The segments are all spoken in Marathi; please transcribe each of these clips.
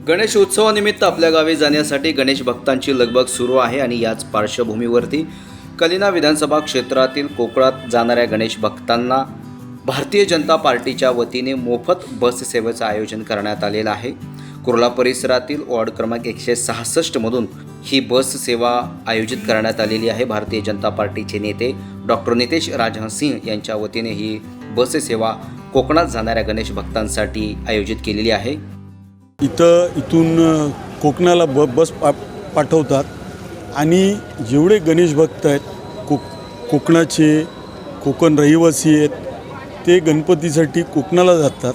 गणेश उत्सवानिमित्त आपल्या गावी जाण्यासाठी गणेश भक्तांची लगबग सुरू आहे आणि याच पार्श्वभूमीवरती कलिना विधानसभा क्षेत्रातील कोकणात जाणाऱ्या गणेश भक्तांना भारतीय जनता पार्टीच्या वतीने मोफत बस सेवेचं आयोजन करण्यात आलेलं आहे। कुर्ला परिसरातील वॉर्ड क्रमांक 166 मधून ही बस सेवा आयोजित करण्यात आलेली आहे। भारतीय जनता पार्टीचे नेते डॉक्टर नितेश राजहंसिंह यांच्या वतीने ही बस सेवा कोकणात जाणाऱ्या गणेश भक्तांसाठी आयोजित केलेली आहे। इथून कोकणाला बस पाठवतात आणि जेवढे गणेश भक्त आहेत कोकणाचे कोकण रहिवासी आहेत ते गणपतीसाठी कोकणाला जातात।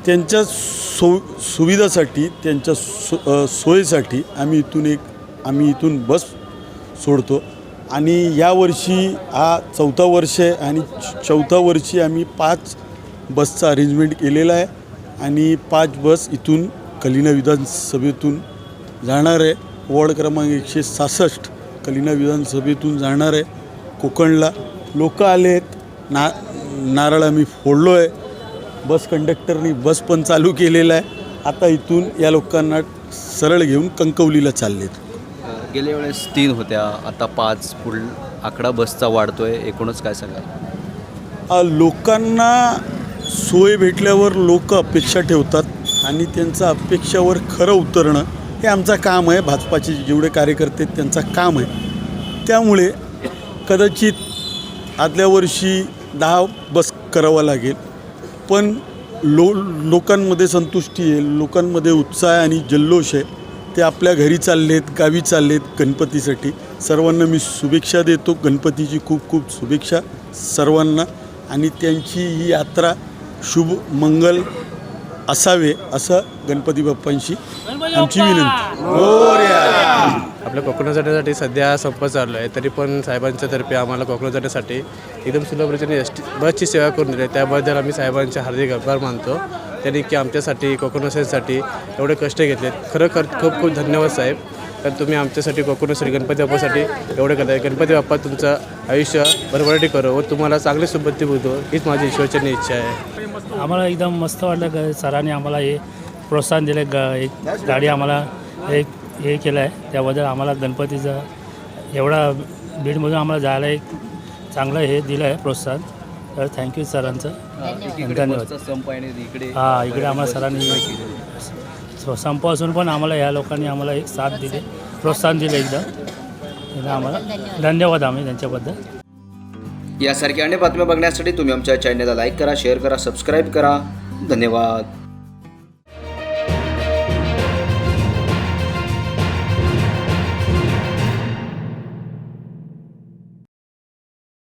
त्यांच्या सुविधासाठी त्यांच्या सोयीसाठी आम्ही इथून बस सोडतो आणि यावर्षी हा 4था वर्ष आहे आणि 4थ्या वर्षी आम्ही 5 बसचा अरेंजमेंट केलेला आहे आणि 5 बस इथून कलिना विधानसभेतून जाणार आहे। वॉर्ड क्रमांक 166 कलिना विधानसभेतून जाणार आहे कोकणला। लोक आले आहेत, नारळ आम्ही फोडलो आहे, बस कंडक्टरनी बस पण चालू केलेला आहे। आता इथून या लोकांना सरळ घेऊन कणकवलीला चाललेत। गेल्या वेळेस 3 होत्या, आता 5 पुढे आकडा बसचा वाढतोय, एकूणच काय सांगाल? लोकांना सोय भेटल्यावर लोक अपेक्षा ठेवतात आणि त्यांच्या अपेक्षावर खरं उतरणं हे आमचं काम आहे। भाजपाचे जेवढे कार्यकर्ते त्यांचं काम आहे। त्यामुळे कदाचित आदल्या वर्षी 10 बस करावं लागेल, पण लोकांमध्ये संतुष्टी आहे, लोकांमध्ये उत्साह आणि जल्लोष आहे। ते आपल्या घरी चाललेत, गावी चाललेत गणपतीसाठी। सर्वांना मी शुभेच्छा देतो, गणपतीची खूप खूप शुभेच्छा सर्वांना आणि त्यांची ही यात्रा शुभ मंगल असावे असं गणपती बाप्पांशी आमची विनंती। आपल्या कोकणात जाण्यासाठी सध्या संप चालू आहे, तरी पण साहेबांच्या तर्फे आम्हाला कोकणात जाण्यासाठी एकदम सुलभ रीतीने बसची सेवा करून दिली। त्याबद्दल आम्ही साहेबांचे हार्दिक आभार मानतो। त्यांनी की आमच्यासाठी कोकणासाठी एवढे कष्ट घेतलेत। खरं खूप खूप धन्यवाद साहेब, कारण तुम्ही आमच्यासाठी कोकणासाठी गणपती बाप्पासाठी एवढे करताय। गणपती बाप्पा तुमचं आयुष्य भरभराटी करो व तुम्हाला चांगली सुबत्ती बुद्धो हीच माझी ईश्वरचरणी इच्छा आहे। आम्हाला एकदम मस्त वाटलं, सरांनी आम्हाला हे प्रोत्साहन दिलं, एक गाडी आम्हाला हे केलं आहे, त्याबद्दल आम्हाला गणपतीचं एवढा बीडमधून आम्हाला जायला एक चांगलं हे दिलं आहे प्रोत्साहन। तर थँक्यू सरांचं, धन्यवाद। इकडे आम्हाला सरांनी संप असून पण आम्हाला ह्या लोकांनी आम्हाला एक साथ दिली, प्रोत्साहन दिलं एकदम आम्हाला धन्यवाद आम्ही त्यांच्याबद्दल। यासारख्या अन्य बातम्या बघण्यासाठी तुम्ही आमच्या चॅनलला लाईक करा, शेअर करा, सबस्क्राईब करा। धन्यवाद।